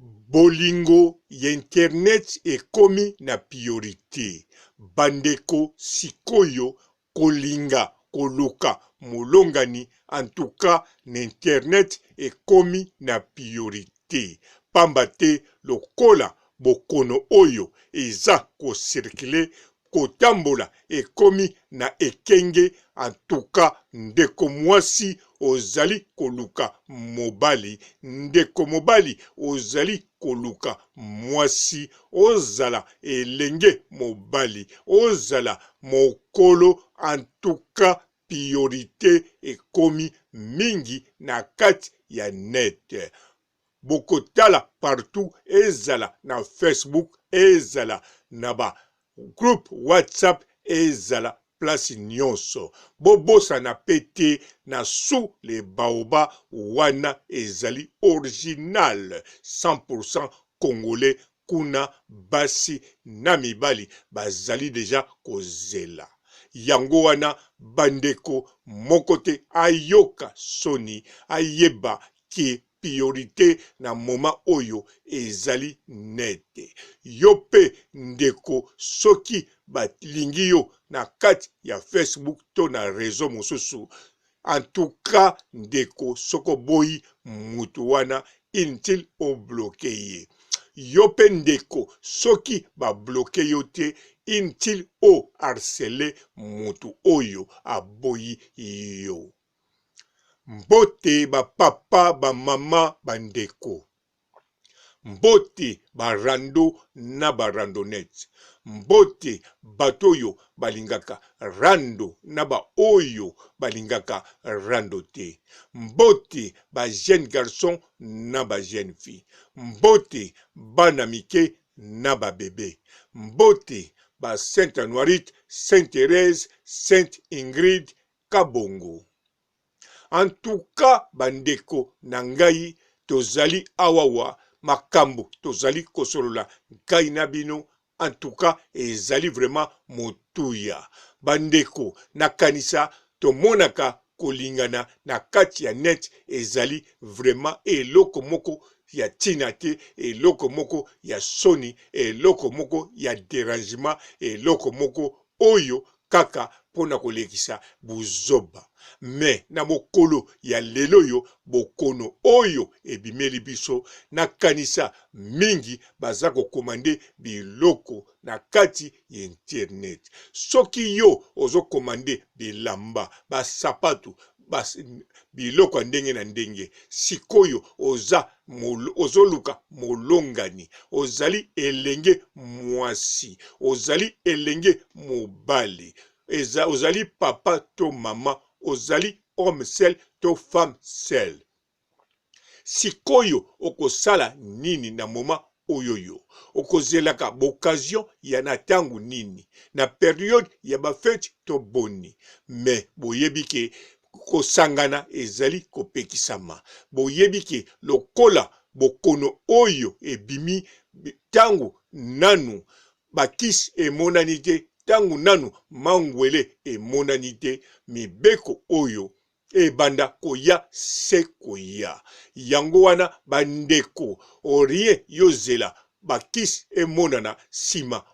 Bolingo ya internet ekomi na priorité. Bandeko sikoyo kolinga koluka molongani, en tout cas na internet ekomi na priorité. Pamba te lokola bokono oyo eza ko circuler kotambola ekomi na ekenge, en tout cas ndeko mwasi ozali koluka mobali, ndeko mobali ozali koluka mwasi, ozala elenge mobali, ozala mokolo, en tout cas priorité ekomi mingi na kati ya net. Bokotala partout, ezala na Facebook, ezala na ba groupe WhatsApp, ezala place nyonso. Bobosa na pete na sous les baoba wana ezali original 100% congolais, kuna basi na mibali bazali deja kozela. Yango wana bandeko mokote ayoka soni, ayeba ki priorité na moma oyo ezali nete. Yope ndeko soki balingi yo na kati ya Facebook to na réseau mosusu, en tout cas ndeko soko boyi mutu wana intil o bloqué ye. Yope ndeko soki ba bloqué yo te, intil o harceler mutu oyo aboyi yo. Mbote ba papa, ba mama, bandeko. Mbote ba rando na ba randonnette. Mbote batoyo balingaka rando na ba oyo balingaka rando te. Mbote ba jeune garçon na ba jeune fille. Mbote bana mike na ba bébé. Mbote ba Sainte Anoirite, Sainte Thérèse, Sainte Ingrid, Kabongo. En tout cas, bandeko nangai tozali awawa makambo tozali kosolola ngai na bino, en tout cas ezali vraiment motuya. Bandeko nakanisa tomonaka kolingana na kati ya net ezali vraiment eloko moko ya tina te, eloko moko ya soni, eloko moko ya dérangement, eloko moko oyo kaka pona kolekisa buzoba. Mais na mokolo ya lelo yo bokono oyo ebimeli biso, na kanisa mingi baza ko komande biloko na kati ya internet. Soki yo ozo komande bilamba, basapatu, biloko ndenge na ndenge, sikoyo ozoluka molongani, ozali elenge mwasi, ozali elenge mobali, ozali papa to mama, ozali homme seul to femme seul. Sikoyo okosala nini na moma oyoyo? Okozelaka boccasion ya na tangu nini? Na période ya bafete to boni. Mais boyebike kosangana ezali kopekisama. Boyebike lokola bokono oyo ebimi tangu nanu bakis emonanite, tangu nanu mangwele emonanite, mibeko oyo ebanda koya se koya. Yango wana bandeko orie yozela bakis emonana sima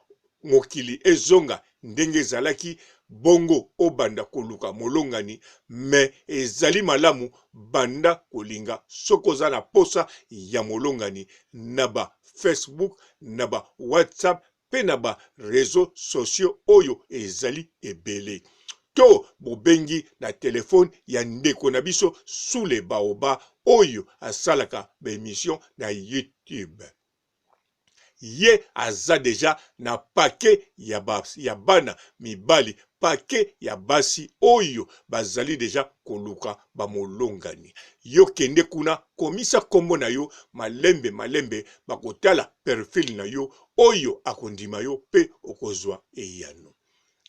mokili ezonga ndenge zalaki, bongo obanda koluka molongani, me ezali malamu banda kolinga sokoza na posa ya molongani na ba Facebook, na ba WhatsApp, pe na ba réseaux sociaux oyo ezali ebele. To bobengi na telefone ya ndeko na biso sous les baoba oyo asalaka ba émission na YouTube. Ye aza deja na paquet ya bana mibali, paquet ya basi oyo bazali deja koluka ba molongani. Yo kende kuna komisa kombo na yo, malembe bakotala perfil na yo oyo akondima yo pe okozwa eyano.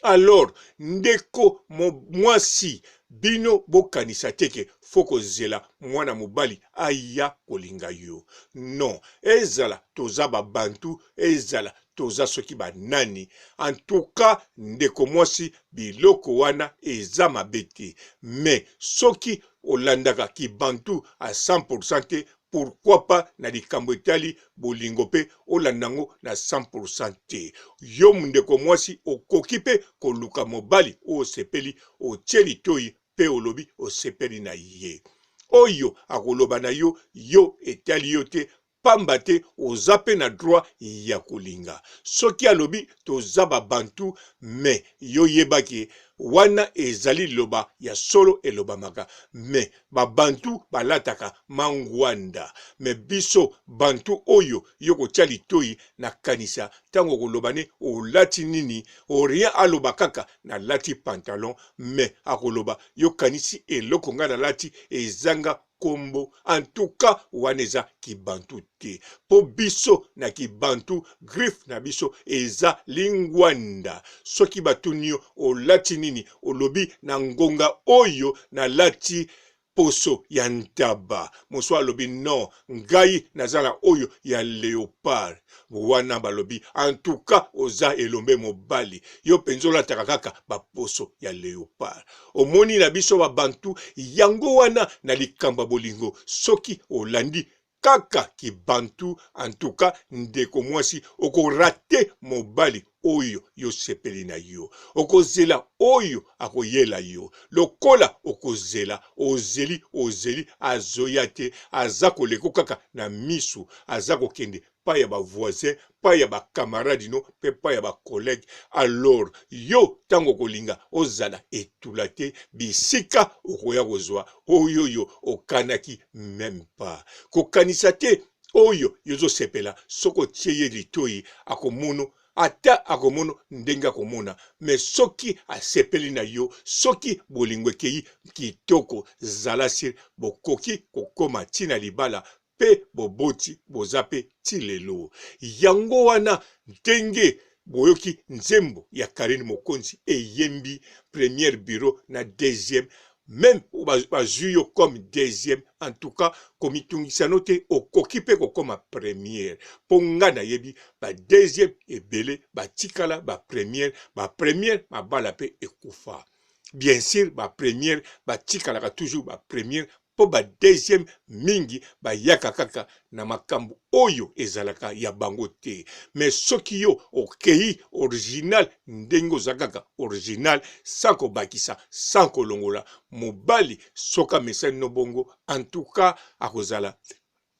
Alors ndeko mwasi bino bokanisa teke foko zela mwana mobali aya kolinga yo. Non, ezala toza babantu, ezala toza soki banani. En tout cas ndeko mwasi biloko wana eza mabete. Mais soki olandaka ki bantu à 100% te, pourquoi pas na likambo etali bolingo pe olandango na 100% te. Yo mundeko mwasi okoki pe koluka mobali osepeli otie litoi pe olobi osepeli na ye. Oyo akoloba na yo, yo etali yo te, pamba te oza pe na droit ya kolinga. Soki alobi toza babantu me yo yebaki wana ezali loba ya solo elobamaka me babantu balataka mangwanda me biso bantu oyo yo kotia litoi na kanisa tango kolobane olati nini orien aloba kaka na lati pantalon me akoloba yo kanisi eloko nga na lati ezanga kombo en tout cas wana eza kibantu te po biso na kibantu griffe na biso eza lingwanda soki batuni yo olati nini olobi na ngonga oyo na lati poso ya ntaba moso alobi non ngai nazala oyo ya léopard wana balobi en tout cas oza elombe mobali yo penzo lataka kaka baposo ya léopard omoni na biso babantu yango wana na likamba bolingo soki olandi kaka kibantu en tout cas ndeko mwasi okorate mobali oyo yo sepeli na yo okozela oyo akoyela yo lokola okozela ozeli azoya te aza koleko kaka na misu aza kokende pa ya ba voisin pa ya ba camarade no pe pa ya ba collègue alors yo tango kolinga ozala etula te bisika okoya kozwa oyo yo okanaki même pas kokanisa te oyo yozo sepela soko tie litoi akomono ata akomono ndenga komona me soki asepeli na yo soki bolingo ekei kitoko zala sir bokoki kokoma tina libala pe boboti boza pe tilelo yango wana ndenge boyoki nzembo ya Karine Mokonzi eyembi premier bureau na deuxième même bazuyo comme deuxième en tout cas komitungisa note okoki pe kokoma première ponga na yebi ba deuxième ebele batikala ba première mabala pe ekufa bien sûr ba première batikala toujours ba première po ba deuxième mingi ba yaka kaka na makambo oyo ezalaka ya bango te mais soki yo okei original ndengo zakaka original sans bakisa sans kolongola mobali soka mesani no bongo en tout cas akozala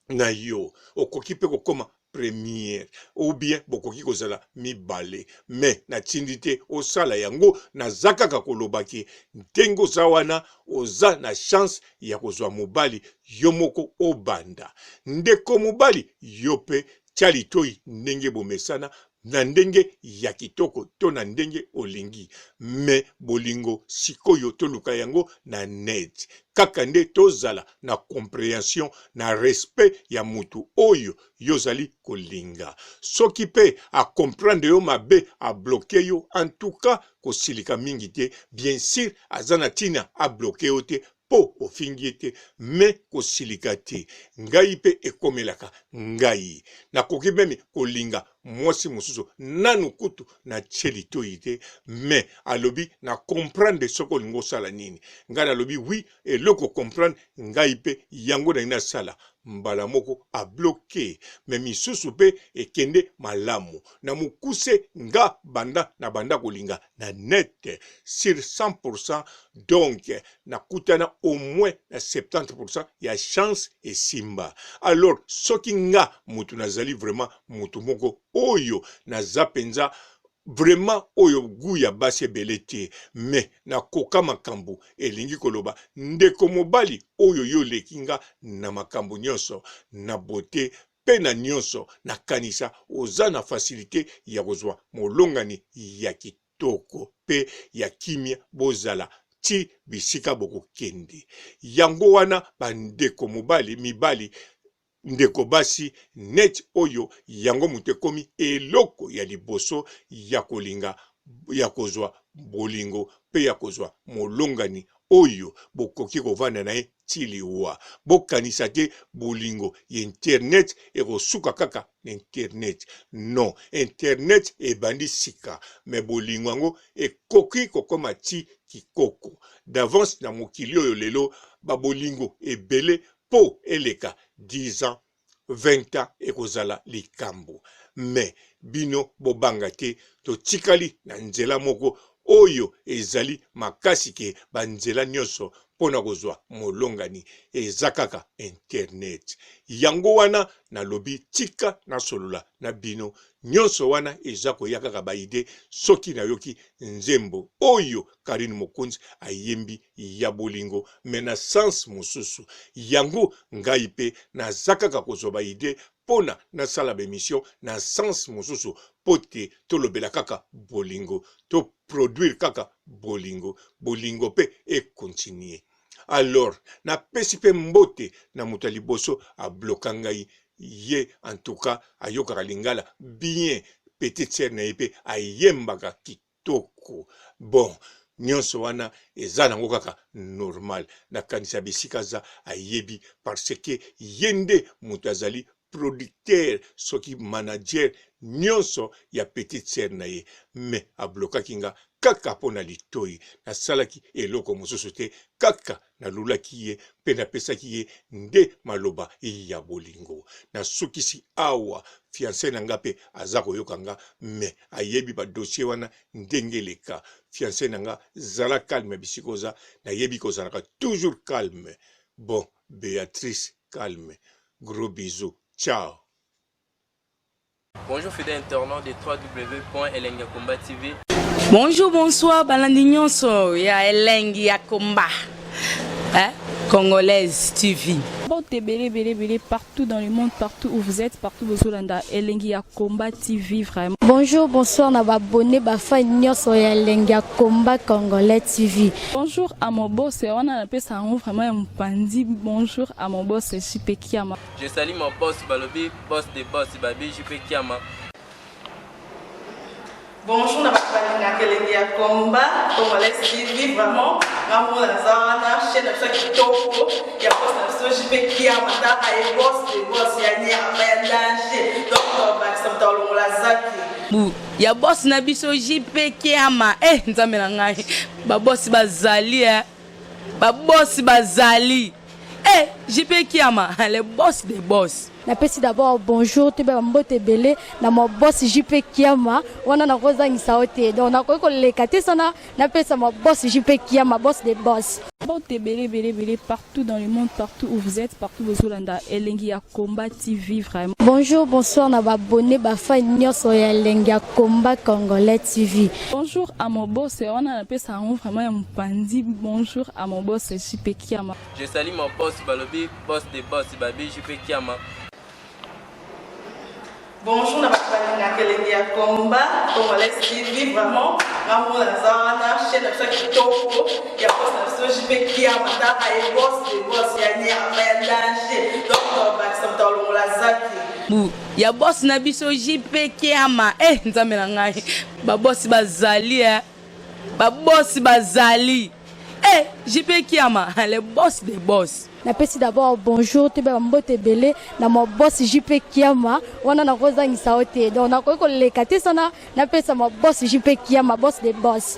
na yo okoki pe kokoma première ou bien bokoki kozala mibale mais na tindi te osala yango na zakaka kolobaki ndengo za wana oza na chance ya kozwa mobali yo moko obanda ndeko mobali yo pe tia litoi ndenge bomesana na ndenge ya kitoko to na ndenge olingi me bolingo sikoyo toluka yango na net kaka nde tozala na compréhension na respect ya mutu oyo yozali kolinga soki pe a comprendre yo mabe a bloquer yo en tout cas kosilika mingi te bien sûr azana tina a bloquer yo te po ofingi te me kosilika te ngai pe ekomelaka ngai nakoki meme kolinga mwasi mosusu nanu kutu na tselitoi te me alobi na comprendre soko olingo osala nini ngai nalobi oui eloko comprendre ngai pe yango na ina sala mbala moko a bloqué me misusu pe ekende malamu na mukuse nga banda na banda kolinga na net sur 100% donc na kutana au moins na 70% ya chance et simba alors soki nga mutu nazali vraiment mutu moko oyo naza penza vraiment oyo gu ya basi ebele te me na koka makambo elingi koloba ndeko mobali oyo yo lekinga na makambo nyonso na bote pe na nyonso na kanisa oza na facilité ya kozwa molongani ya kitoko pe ya kimia bozala ti bisika bokokende yango wana bandeko mobali mibali ndeko basi net oyo yango mutu ekomi eloko ya liboso ya kolinga ya kozwa bolingo pe ya kozwa molongani oyo bokoki kovanda na ye tiliwa bokanisa te bolingo ya internet ekosuka kaka na internet non internet ebandi sika me bolingo yango ekoki kokoma ti kikoko d'avance na mokili oyo lelo babolingo ebele po eleka 10 ans 20 ans ekozala likambo. Mais bino bobanga te to tikali na nzela moko oyo ezali makasi ke banzela nyonso pona kozwa molongani ezakaka internet. Yango wana na lobi tika na solola na bino nyonso wana ezako yakaka baide soki na yoki nzembo oyo Karine Mokonzi ayembi ya bolingo mena sens mosusu. Yango ngai pe na zakaka kozwa baide pona na sala bemission na sens mosusu pote tolobela kaka bolingo to produire kaka bolingo pe e continuer. Alors na pesi pe mbote na mutaliboso a blokangai ye en tout cas ayokaka lingala bien petite sœur na yepe ayembaka kitoko. Bon nyonso wana eza nango kaka normal na kanisa bisika za ayebi parce que yende mutazali producteur soki manager nyonso ya petite sœur na ye me ablokaki nga kaka pona litoi na salaki eloko mosusu te kaka na lulaki ye pe na pesaki ye nde maloba ya bolingo na sukisi awa fiancé na nga pe aza koyoka nga me ayebi ba dossier wana ndenge leka. Fiancé na nga zala calme bisikoza na yebi kozalaka toujours calme. Bon Béatrice calme, gros bisous, ciao. Bonjour fidèles internautes de www.elengiakomba TV. Bonjour, bonsoir, balandi nyonso ya Elengi ya Komba, Congolaise TV. Bon, belé partout dans le monde, partout où vous êtes, partout où vous êtes, Elengi ya Komba TV vraiment. Bonjour, bonsoir, na abonné ba fa nyonso ya Elengi ya Komba Congolais TV. Bonjour à mon boss, on a appelé ça vraiment un pandi. Bonjour à mon boss, JP Kiama. Je salue mon boss Balobi, boss de boss Babi, JP Kiama. Bonjour, na Elengi ya Komba Congolais TV vraiment. Ngamo na zana chaîne ça qui toko ya boss na JP Kiama ta ay boss de boss ya ni ya danger. Donc ba ça tolo la zaki. Ya boss na biso JP Kiama nzambe na ngai ba boss bazali ba boss bazali JP Kiama le boss des boss. Napesi d'abord bonjour te ba mbote belé na mo boss JP Kiama wana na kozangisa ote donc na ko lekate sana napesa mo boss JP Kiama boss des boss. Bon, belé partout dans le monde, partout où vous êtes, partout où vous êtes, Elengi ya Komba TV vraiment. Bonjour, bonsoir, na abonné ba fa nyonso ya Elengi ya Komba Congolais TV. Bonjour à mon boss, on a appelé ça vraiment un pandi. Bonjour à mon boss JP Kiama. Je salue mon boss Balobi, boss de boss Babi, JP Kiama. Bonjour, na Elengi ya Komba Congolais TV vraiment. Ngamo na zana chaîne ça qui toko ya boss na JP Kiama ta ay boss de boss ya ni ya danger. Donc ba ça tolo la zaki. Ya boss na biso JP Kiama nzambe na ngai ba boss bazali ba boss bazali JP Kiama le boss des boss. Napesi d'abord bonjour te ba mbote belé na mo boss JP Kiama wana na kozangisa ote donc na ko lekate sana napesa mo boss JP Kiama boss des boss.